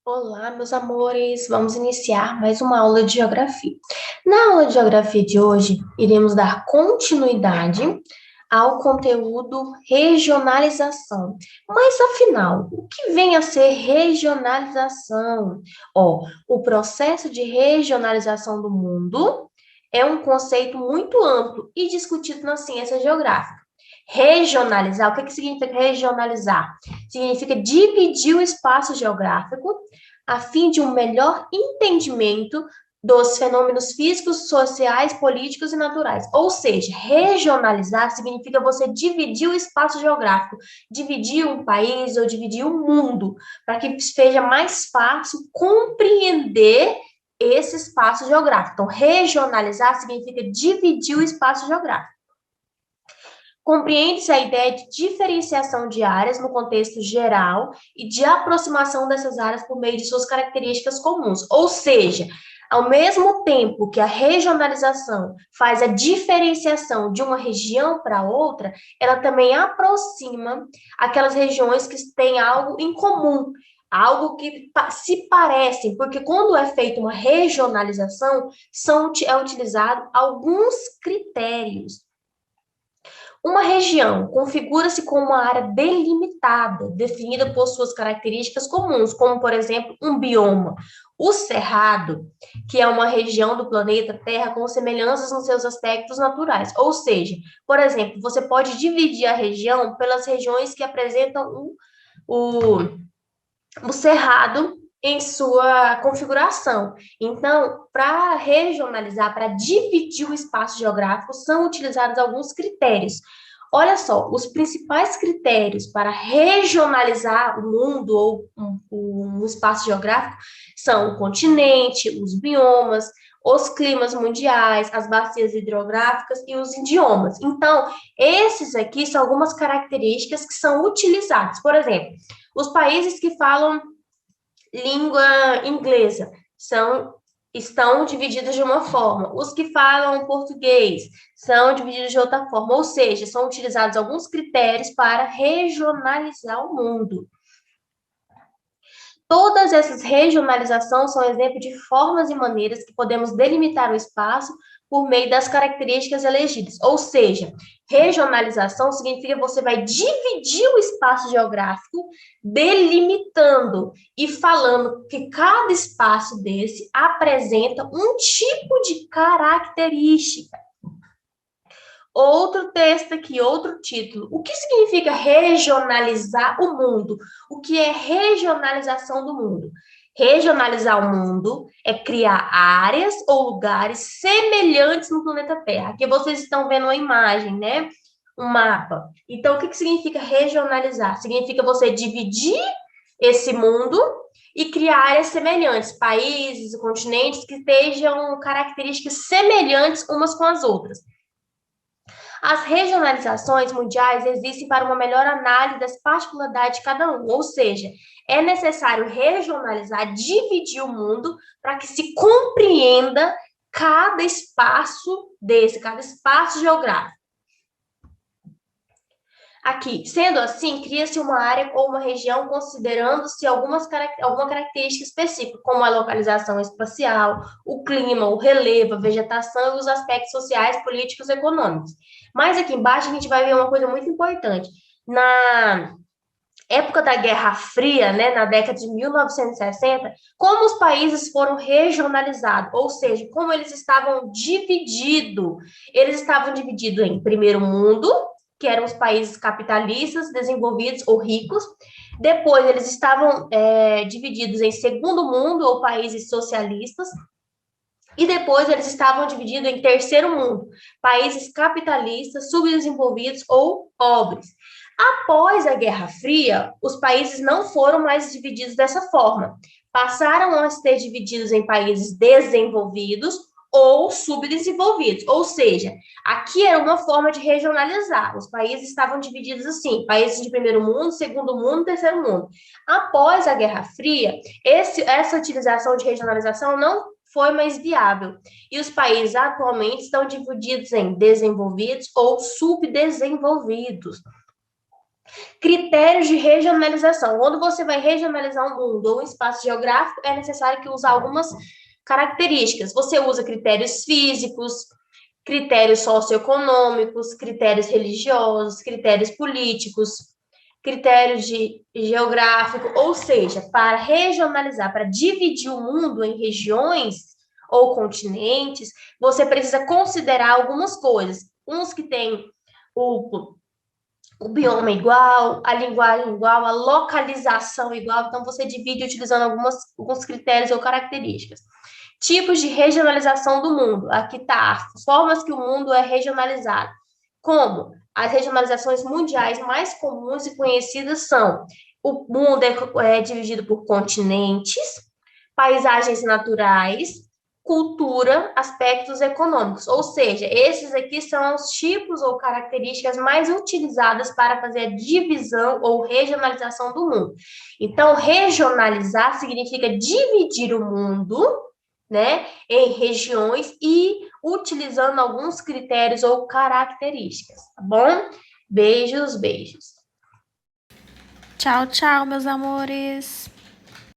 Olá, meus amores, vamos iniciar mais uma aula de geografia. Na aula de geografia de hoje, iremos dar continuidade ao conteúdo regionalização. Mas afinal, o que vem a ser regionalização? O processo de regionalização do mundo é um conceito muito amplo e discutido na ciência geográfica. Regionalizar, o que significa regionalizar? Significa dividir o espaço geográfico a fim de um melhor entendimento dos fenômenos físicos, sociais, políticos e naturais. Ou seja, regionalizar significa você dividir o espaço geográfico, dividir um país ou dividir um mundo, para que seja mais fácil compreender esse espaço geográfico. Então, regionalizar significa dividir o espaço geográfico. Compreende-se a ideia de diferenciação de áreas no contexto geral e de aproximação dessas áreas por meio de suas características comuns. Ou seja, ao mesmo tempo que a regionalização faz a diferenciação de uma região para outra, ela também aproxima aquelas regiões que têm algo em comum, algo que se parecem, porque quando é feita uma regionalização, é utilizado alguns critérios. Uma região configura-se como uma área delimitada, definida por suas características comuns, como, por exemplo, um bioma. O Cerrado, que é uma região do planeta Terra com semelhanças nos seus aspectos naturais. Ou seja, por exemplo, você pode dividir a região pelas regiões que apresentam o Cerrado em sua configuração. Então, para regionalizar, para dividir o espaço geográfico, são utilizados alguns critérios. Olha só, os principais critérios para regionalizar o mundo ou um espaço geográfico são o continente, os biomas, os climas mundiais, as bacias hidrográficas e os idiomas. Então, esses aqui são algumas características que são utilizadas. Por exemplo, os países que falam língua inglesa estão divididos de uma forma. Os que falam português são divididos de outra forma. Ou seja, são utilizados alguns critérios para regionalizar o mundo. Todas essas regionalizações são exemplo de formas e maneiras que podemos delimitar o espaço por meio das características elegidas. Ou seja, regionalização significa que você vai dividir o espaço geográfico, delimitando e falando que cada espaço desse apresenta um tipo de característica. Outro texto aqui, outro título. O que significa regionalizar o mundo? O que é regionalização do mundo? Regionalizar o mundo é criar áreas ou lugares semelhantes no planeta Terra. Aqui vocês estão vendo uma imagem, né? Um mapa. Então, o que significa regionalizar? Significa você dividir esse mundo e criar áreas semelhantes, países, continentes que tenham características semelhantes umas com as outras. As regionalizações mundiais existem para uma melhor análise das particularidades de cada um, ou seja, é necessário regionalizar, dividir o mundo para que se compreenda cada espaço cada espaço geográfico. Aqui, sendo assim, cria-se uma área ou uma região considerando-se alguma característica específica, como a localização espacial, o clima, o relevo, a vegetação e os aspectos sociais, políticos e econômicos. Mas aqui embaixo a gente vai ver uma coisa muito importante. Na época da Guerra Fria, né, na década de 1960, como os países foram regionalizados, ou seja, como eles estavam divididos. Eles estavam divididos em primeiro mundo, que eram os países capitalistas, desenvolvidos ou ricos. Depois, eles estavam divididos em segundo mundo, ou países socialistas. E depois, eles estavam divididos em terceiro mundo, países capitalistas, subdesenvolvidos ou pobres. Após a Guerra Fria, os países não foram mais divididos dessa forma. Passaram a ser divididos em países desenvolvidos ou subdesenvolvidos. Ou seja, aqui era uma forma de regionalizar. Os países estavam divididos assim: países de primeiro mundo, segundo mundo, terceiro mundo. Após a Guerra Fria, essa utilização de regionalização não foi mais viável. E os países atualmente estão divididos em desenvolvidos ou subdesenvolvidos. Critérios de regionalização. Quando você vai regionalizar um mundo ou um espaço geográfico, é necessário que usar algumas características. Você usa critérios físicos, critérios socioeconômicos, critérios religiosos, critérios políticos, critérios de geográfico, ou seja, para regionalizar, para dividir o mundo em regiões ou continentes, você precisa considerar algumas coisas. Uns que têm o bioma igual, a linguagem igual, a localização igual, então você divide utilizando alguns critérios ou características. Tipos de regionalização do mundo. Aqui está as formas que o mundo é regionalizado. Como as regionalizações mundiais mais comuns e conhecidas são: o mundo é dividido por continentes, paisagens naturais, cultura, aspectos econômicos. Ou seja, esses aqui são os tipos ou características mais utilizadas para fazer a divisão ou regionalização do mundo. Então, regionalizar significa dividir o mundo, né, em regiões e utilizando alguns critérios ou características, tá bom? Beijos, beijos. Tchau, tchau, meus amores.